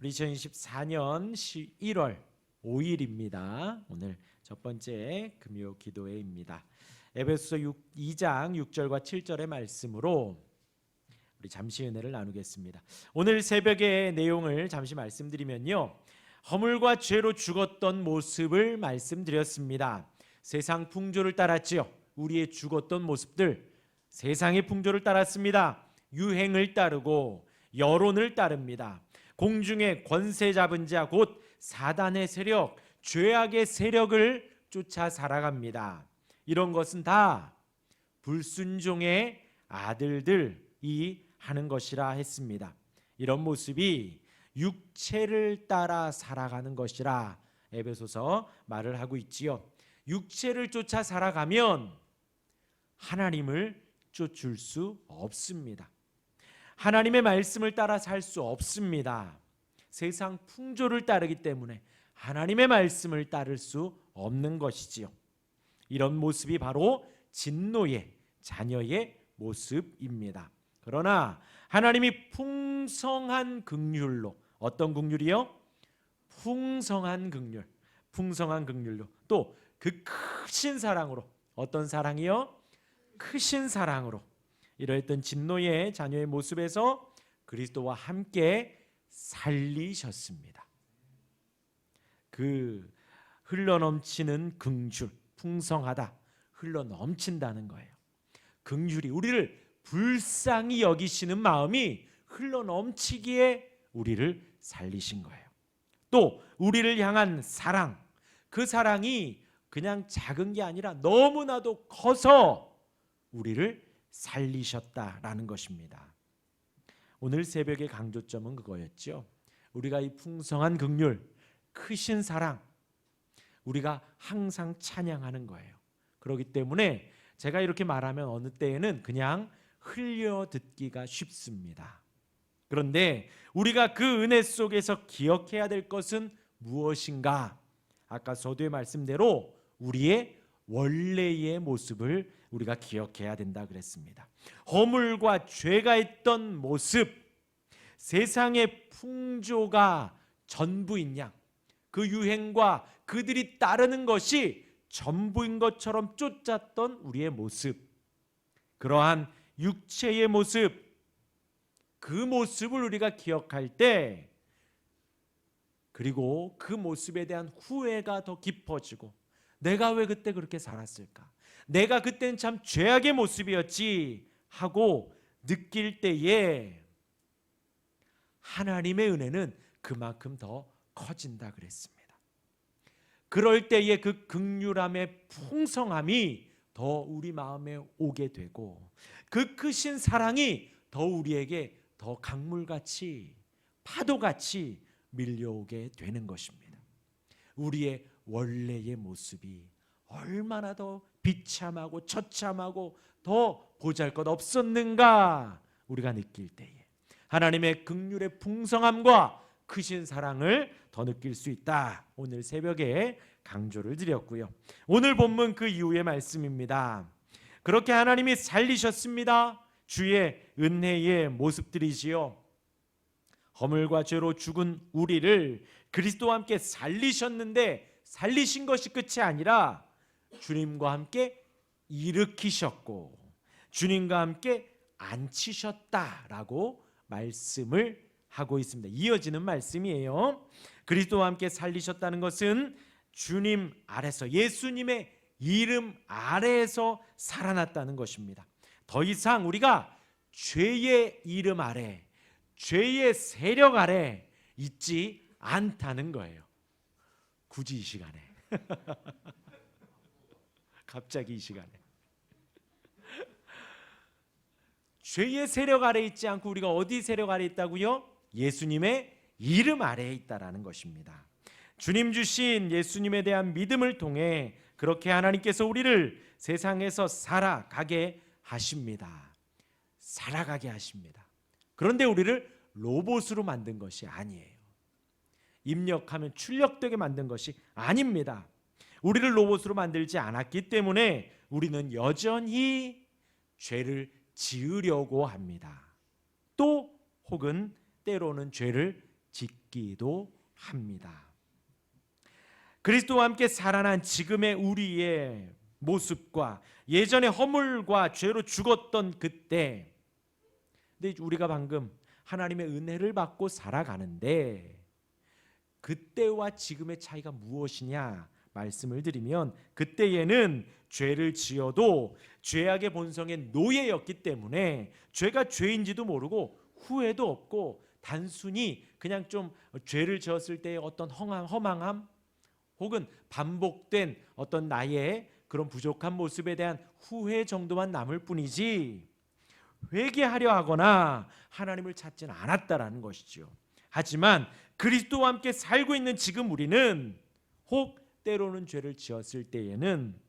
우리 2024년 1월 5일입니다. 오늘 첫 번째 금요 기도회입니다. 에베소서 2장 6절과 7절의 말씀으로 우리 잠시 은혜를 나누겠습니다. 오늘 새벽의 내용을 잠시 말씀드리면요, 허물과 죄로 죽었던 모습을 말씀드렸습니다. 세상 풍조를 따랐지요. 우리의 죽었던 모습들, 세상의 풍조를 따랐습니다. 유행을 따르고 여론을 따릅니다. 공중의 권세 잡은 자 곧 사단의 세력, 죄악의 세력을 쫓아 살아갑니다. 이런 것은 다 불순종의 아들들이 하는 것이라 했습니다. 이런 모습이 육체를 따라 살아가는 것이라 에베소서 말을 하고 있지요. 육체를 쫓아 살아가면 하나님을 쫓을 수 없습니다. 하나님의 말씀을 따라 살 수 없습니다. 세상 풍조를 따르기 때문에 하나님의 말씀을 따를 수 없는 것이지요. 이런 모습이 바로 진노의 자녀의 모습입니다. 그러나 하나님이 풍성한 긍휼로, 어떤 긍휼이요? 풍성한 긍휼, 풍성한 긍휼로, 또 그 크신 사랑으로, 어떤 사랑이요? 크신 사랑으로 이러했던 진노의 자녀의 모습에서 그리스도와 함께 살리셨습니다. 그 흘러넘치는 긍휼, 풍성하다, 흘러넘친다는 거예요. 긍휼이 우리를 불쌍히 여기시는 마음이 흘러넘치기에 우리를 살리신 거예요. 또 우리를 향한 사랑, 그 사랑이 그냥 작은 게 아니라 너무나도 커서 우리를 살리셨다라는 것입니다. 오늘 새벽의 강조점은 그거였죠. 우리가 이 풍성한 긍휼, 크신 사랑, 우리가 항상 찬양하는 거예요. 그렇기 때문에 제가 이렇게 말하면 어느 때에는 그냥 흘려 듣기가 쉽습니다. 그런데 우리가 그 은혜 속에서 기억해야 될 것은 무엇인가? 아까 서두에 말씀대로 우리의 원래의 모습을 우리가 기억해야 된다 그랬습니다. 허물과 죄가 있던 모습, 세상의 풍조가 전부인 양, 그 유행과 그들이 따르는 것이 전부인 것처럼 쫓았던 우리의 모습, 그러한 육체의 모습, 그 모습을 우리가 기억할 때, 그리고 그 모습에 대한 후회가 더 깊어지고, 내가 왜 그때 그렇게 살았을까? 내가 그때는 참 죄악의 모습이었지 하고 느낄 때에 하나님의 은혜는 그만큼 더 커진다 그랬습니다. 그럴 때에 그 긍휼함의 풍성함이 더 우리 마음에 오게 되고, 그 크신 사랑이 더 우리에게 더 강물같이, 파도같이 밀려오게 되는 것입니다. 우리의 원래의 모습이 얼마나 더 비참하고 처참하고 더 보잘것없었는가 우리가 느낄 때에 하나님의 긍휼의 풍성함과 크신 사랑을 더 느낄 수 있다. 오늘 새벽에 강조를 드렸고요. 오늘 본문 그 이후의 말씀입니다. 그렇게 하나님이 살리셨습니다. 주의 은혜의 모습들이지요. 허물과 죄로 죽은 우리를 그리스도와 함께 살리셨는데, 살리신 것이 끝이 아니라 주님과 함께 일으키셨고 주님과 함께 앉히셨다라고 말씀을 하고 있습니다. 이어지는 말씀이에요. 그리스도와 함께 살리셨다는 것은 주님 아래서, 예수님의 이름 아래에서 살아났다는 것입니다. 더 이상 우리가 죄의 이름 아래, 죄의 세력 아래 있지 않다는 거예요. 굳이 이 시간에 갑자기 이 시간에 죄의 세력 아래 있지 않고 우리가 어디 세력 아래 있다고요? 예수님의 이름 아래에 있다라는 것입니다. 주님 주신 예수님에 대한 믿음을 통해 그렇게 하나님께서 우리를 세상에서 살아가게 하십니다. 살아가게 하십니다. 그런데 우리를 로봇으로 만든 것이 아니에요. 입력하면 출력되게 만든 것이 아닙니다. 우리를 로봇으로 만들지 않았기 때문에 우리는 여전히 죄를 지으려고 합니다. 또 혹은 때로는 죄를 짓기도 합니다. 그리스도와 함께 살아난 지금의 우리의 모습과 예전의 허물과 죄로 죽었던 그때, 근데 우리가 방금 하나님의 은혜를 받고 살아가는데 그때와 지금의 차이가 무엇이냐 말씀을 드리면, 그때에는 죄를 지어도 죄악의 본성의 노예였기 때문에 죄가 죄인지도 모르고 후회도 없고 단순히 그냥 좀 죄를 지었을 때의 어떤 허망함 혹은 반복된 어떤 나의 그런 부족한 모습에 대한 후회 정도만 남을 뿐이지 회개하려 하거나 하나님을 찾지는 않았다라는 것이죠. 하지만 그리스도와 함께 살고 있는 지금 우리는 혹 때로는 죄를 지었을 때에는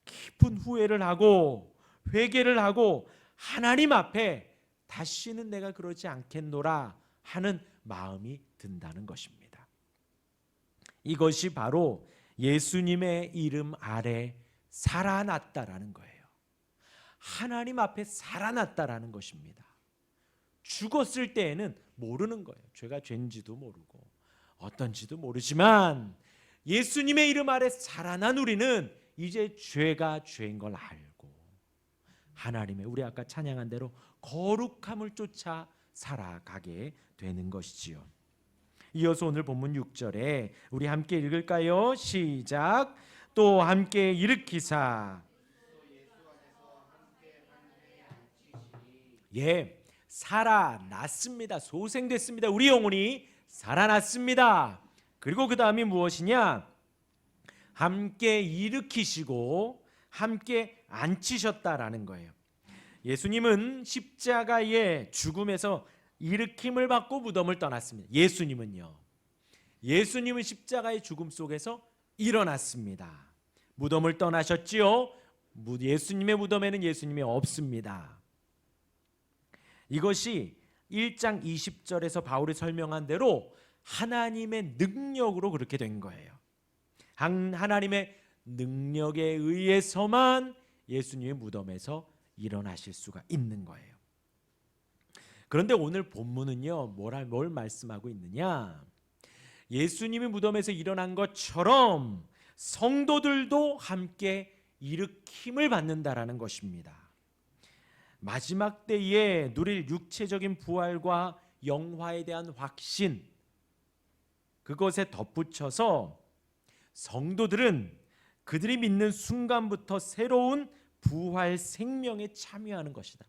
깊은 후회를 하고 회개를 하고 하나님 앞에 다시는 내가 그러지 않겠노라 하는 마음이 든다는 것입니다. 이것이 바로 예수님의 이름 아래 살아났다라는 거예요. 하나님 앞에 살아났다라는 것입니다. 죽었을 때에는 모르는 거예요. 죄가 죄인지도 모르고 어떤지도 모르지만 예수님의 이름 아래 살아난 우리는 이제 죄가 죄인 걸 알고 하나님의, 우리 아까 찬양한 대로 거룩함을 쫓아 살아가게 되는 것이지요. 이어서 오늘 본문 6절에 우리 함께 읽을까요? 시작. 또 함께 일으키사. 예, 살아났습니다. 소생됐습니다. 우리 영혼이 살아났습니다. 그리고 그 다음이 무엇이냐? 함께 일으키시고 함께 앉히셨다라는 거예요. 예수님은 십자가의 죽음에서 일으킴을 받고 무덤을 떠났습니다. 예수님은 십자가의 죽음 속에서 일어났습니다. 무덤을 떠나셨지요. 예수님의 무덤에는 예수님이 없습니다. 이것이 1장 20절에서 바울이 설명한 대로 하나님의 능력으로 그렇게 된 거예요. 하나님의 능력에 의해서만 예수님의 무덤에서 일어나실 수가 있는 거예요. 그런데 오늘 본문은요, 뭘 말씀하고 있느냐? 예수님이 무덤에서 일어난 것처럼 성도들도 함께 일으킴을 받는다라는 것입니다. 마지막 때에 누릴 육체적인 부활과 영화에 대한 확신, 그것에 덧붙여서 성도들은 그들이 믿는 순간부터 새로운 부활 생명에 참여하는 것이다.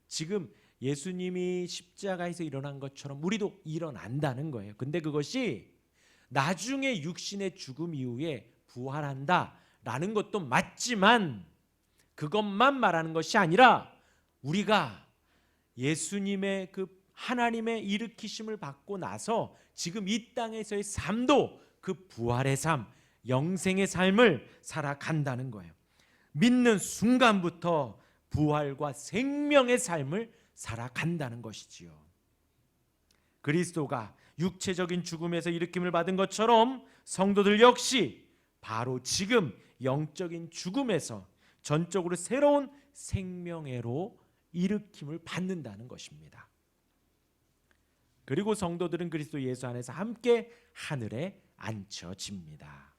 지금 예수님이 십자가에서 일어난 것처럼 우리도 일어난다는 거예요. 근데 그것이 나중에 육신의 죽음 이후에 부활한다라는 것도 맞지만 그것만 말하는 것이 아니라 우리가 예수님의 그 하나님의 일으키심을 받고 나서 지금 이 땅에서의 삶도 그 부활의 삶, 영생의 삶을 살아간다는 거예요. 믿는 순간부터 부활과 생명의 삶을 살아간다는 것이지요. 그리스도가 육체적인 죽음에서 일으킴을 받은 것처럼 성도들 역시 바로 지금 영적인 죽음에서 전적으로 새로운 생명애로 일으킴을 받는다는 것입니다. 그리고 성도들은 그리스도 예수 안에서 함께 하늘에 앉혀집니다.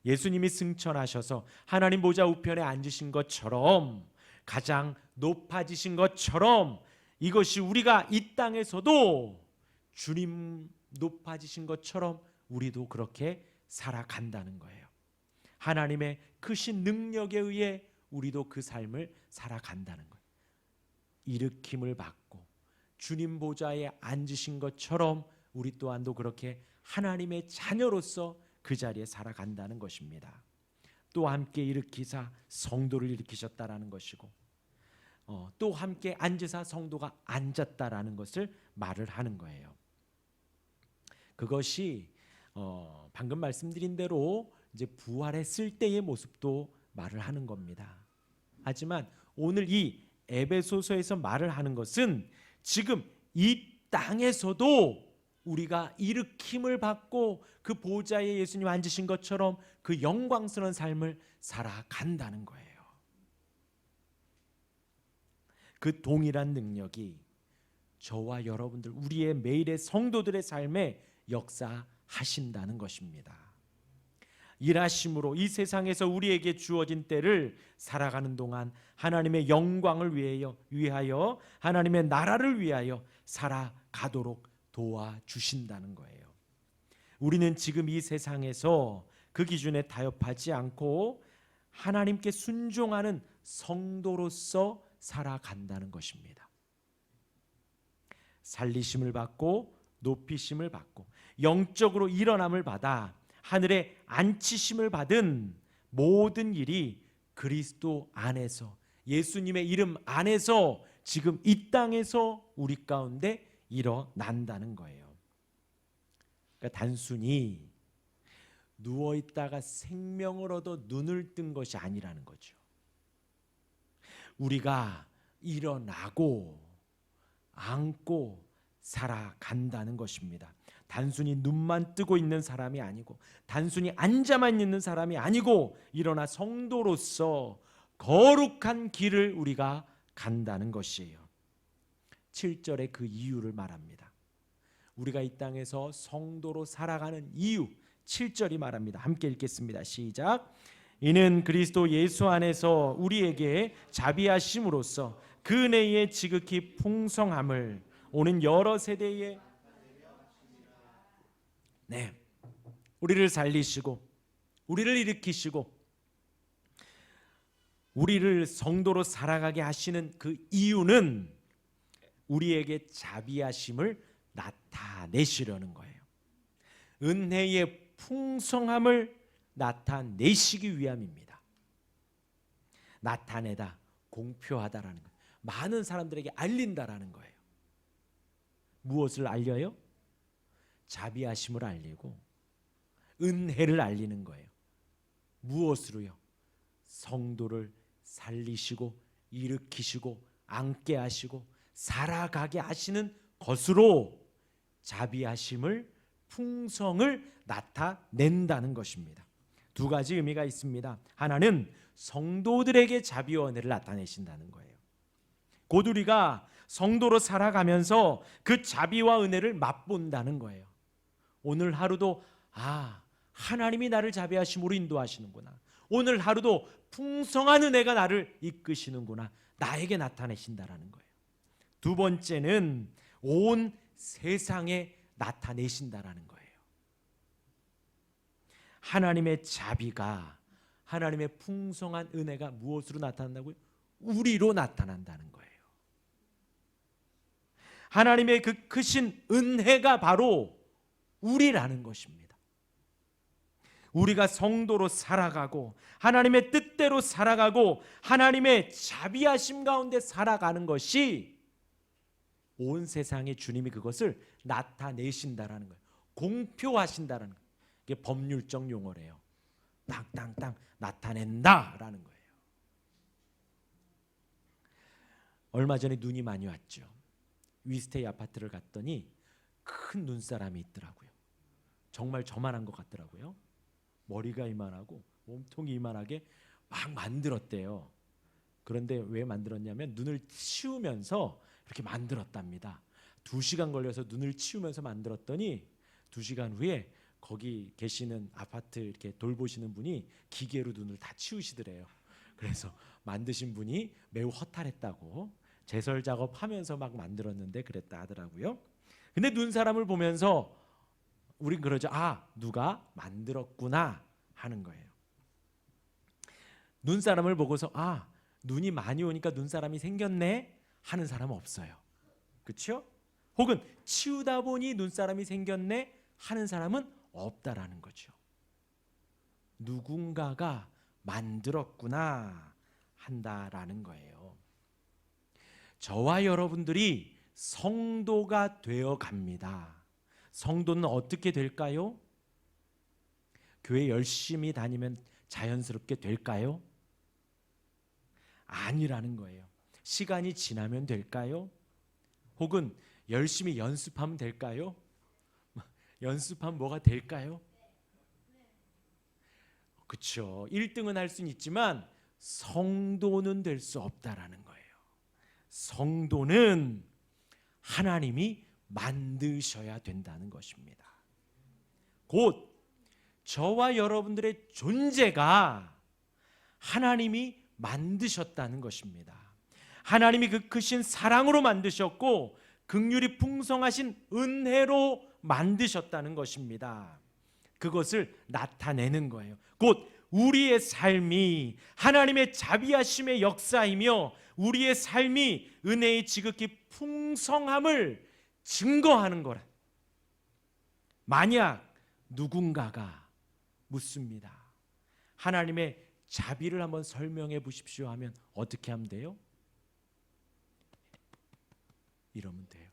예수님이 승천하셔서 하나님 보좌 우편에 앉으신 것처럼, 가장 높아지신 것처럼, 이것이 우리가 이 땅에서도 주님 높아지신 것처럼 우리도 그렇게 살아간다는 거예요. 하나님의 크신 능력에 의해 우리도 그 삶을 살아간다는 거예요. 일으킴을 받고 주님 보좌에 앉으신 것처럼 우리 또한도 그렇게 하나님의 자녀로서 그 자리에 살아간다는 것입니다. 또 함께 일으키사 성도를 일으키셨다라는 것이고, 또 함께 앉으사 성도가 앉았다라는 것을 말을 하는 거예요. 그것이 방금 말씀드린 대로 이제 부활했을 때의 모습도 말을 하는 겁니다. 하지만 오늘 이 에베소서에서 말을 하는 것은 지금 이 땅에서도 우리가 일으킴을 받고 그 보좌에 예수님 앉으신 것처럼 그 영광스러운 삶을 살아간다는 거예요. 그 동일한 능력이 저와 여러분들, 우리의 매일의 성도들의 삶에 역사하신다는 것입니다. 일하심으로 이 세상에서 우리에게 주어진 때를 살아가는 동안 하나님의 영광을 위하여 하나님의 나라를 위하여 살아가도록 도와주신다는 거예요. 우리는 지금 이 세상에서 그 기준에 타협하지 않고 하나님께 순종하는 성도로서 살아간다는 것입니다. 살리심을 받고 높이심을 받고 영적으로 일어남을 받아 하늘에 앉히심을 받은 모든 일이 그리스도 안에서, 예수님의 이름 안에서 지금 이 땅에서 우리 가운데 일어난다는 거예요. 그러니까 단순히 누워있다가 생명을 얻어 눈을 뜬 것이 아니라는 거죠. 우리가 일어나고 안고 살아간다는 것입니다. 단순히 눈만 뜨고 있는 사람이 아니고, 단순히 앉아만 있는 사람이 아니고, 일어나 성도로서 거룩한 길을 우리가 간다는 것이에요. 7절에 그 이유를 말합니다. 우리가 이 땅에서 성도로 살아가는 이유, 7절이 말합니다. 함께 읽겠습니다. 시작. 이는 그리스도 예수 안에서 우리에게 자비하심으로써 그 은혜의 지극히 풍성함을 오는 여러 세대에 우리를 살리시고 우리를 일으키시고 우리를 성도로 살아가게 하시는 그 이유는 우리에게 자비하심을 나타내시려는 거예요. 은혜의 풍성함을 나타내시기 위함입니다. 나타내다, 공표하다라는 거예요. 많은 사람들에게 알린다라는 거예요. 무엇을 알려요? 자비하심을 알리고 은혜를 알리는 거예요. 무엇으로요? 성도를 살리시고 일으키시고 앉게 하시고 살아가게 하시는 것으로 자비하심을, 풍성을 나타낸다는 것입니다. 두 가지 의미가 있습니다. 하나는 성도들에게 자비와 은혜를 나타내신다는 거예요. 곧 우리가 성도로 살아가면서 그 자비와 은혜를 맛본다는 거예요. 오늘 하루도 하나님이 나를 자비하심으로 인도하시는구나. 오늘 하루도 풍성한 은혜가 나를 이끄시는구나. 나에게 나타내신다라는 거예요. 두 번째는 온 세상에 나타내신다라는 거예요. 하나님의 자비가, 하나님의 풍성한 은혜가 무엇으로 나타난다고요? 우리로 나타난다는 거예요. 하나님의 그 크신 은혜가 바로 우리라는 것입니다. 우리가 성도로 살아가고 하나님의 뜻대로 살아가고 하나님의 자비하심 가운데 살아가는 것이 온 세상에 주님이 그것을 나타내신다라는 거예요. 공표하신다라는 거예요. 이게 법률적 용어래요. 땅땅땅 나타낸다라는 거예요. 얼마 전에 눈이 많이 왔죠. 위스테이 아파트를 갔더니 큰 눈사람이 있더라고요. 정말 저만한 것 같더라고요. 머리가 이만하고 몸통이 이만하게 막 만들었대요. 그런데 왜 만들었냐면 눈을 치우면서 이렇게 만들었답니다. 2시간 걸려서 눈을 치우면서 만들었더니 2시간 후에 거기 계시는 아파트 이렇게 돌보시는 분이 기계로 눈을 다 치우시더래요. 그래서 만드신 분이 매우 허탈했다고, 제설 작업하면서 막 만들었는데 그랬다 하더라고요. 근데 눈사람을 보면서 우린 그러죠. 누가 만들었구나 하는 거예요. 눈사람을 보고서 눈이 많이 오니까 눈사람이 생겼네 하는 사람은 없어요. 그렇죠? 혹은 치우다 보니 눈사람이 생겼네 하는 사람은 없다라는 거죠. 누군가가 만들었구나 한다라는 거예요. 저와 여러분들이 성도가 되어 갑니다. 성도는 어떻게 될까요? 교회 열심히 다니면 자연스럽게 될까요? 아니라는 거예요. 시간이 지나면 될까요? 혹은 열심히 연습하면 될까요? 연습하면 뭐가 될까요? 그렇죠. 1등은 할 수는 있지만 성도는 될 수 없다라는 거예요. 성도는 하나님이 만드셔야 된다는 것입니다. 곧 저와 여러분들의 존재가 하나님이 만드셨다는 것입니다. 하나님이 그 크신 사랑으로 만드셨고 긍휼이 풍성하신 은혜로 만드셨다는 것입니다. 그것을 나타내는 거예요. 곧 우리의 삶이 하나님의 자비하심의 역사이며 우리의 삶이 은혜의 지극히 풍성함을 증거하는 거라. 만약 누군가가 묻습니다. 하나님의 자비를 한번 설명해 보십시오 하면 어떻게 하면 돼요? 이러면 돼요.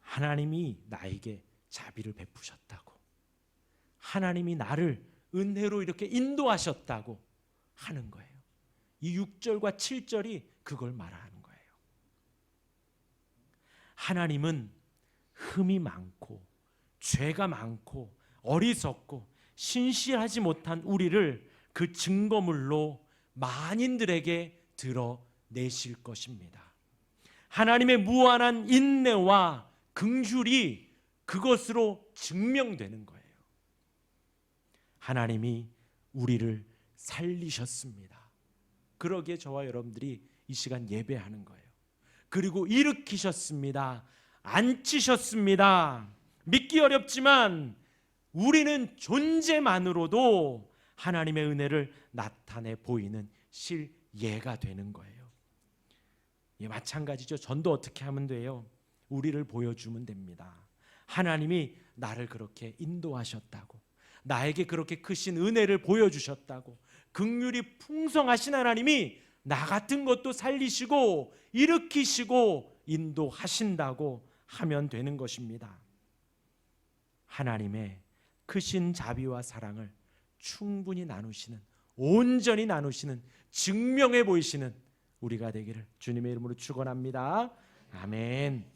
하나님이 나에게 자비를 베푸셨다고, 하나님이 나를 은혜로 이렇게 인도하셨다고 하는 거예요. 이 6절과 7절이 그걸 말하는 거예요. 하나님은 흠이 많고 죄가 많고 어리석고 신실하지 못한 우리를 그 증거물로 만인들에게 드러내실 것입니다. 하나님의 무한한 인내와 긍휼이 그것으로 증명되는 거예요. 하나님이 우리를 살리셨습니다. 그러기에 저와 여러분들이 이 시간 예배하는 거예요. 그리고 일으키셨습니다. 앉히셨습니다. 믿기 어렵지만 우리는 존재만으로도 하나님의 은혜를 나타내 보이는 실예가 되는 거예요. 예, 마찬가지죠. 전도 어떻게 하면 돼요? 우리를 보여주면 됩니다. 하나님이 나를 그렇게 인도하셨다고, 나에게 그렇게 크신 은혜를 보여주셨다고, 긍휼이 풍성하신 하나님이 나 같은 것도 살리시고 일으키시고 인도하신다고 하면 되는 것입니다. 하나님의 크신 자비와 사랑을 충분히 나누시는, 온전히 나누시는, 증명해 보이시는 우리가 되기를 주님의 이름으로 축원합니다. 아멘.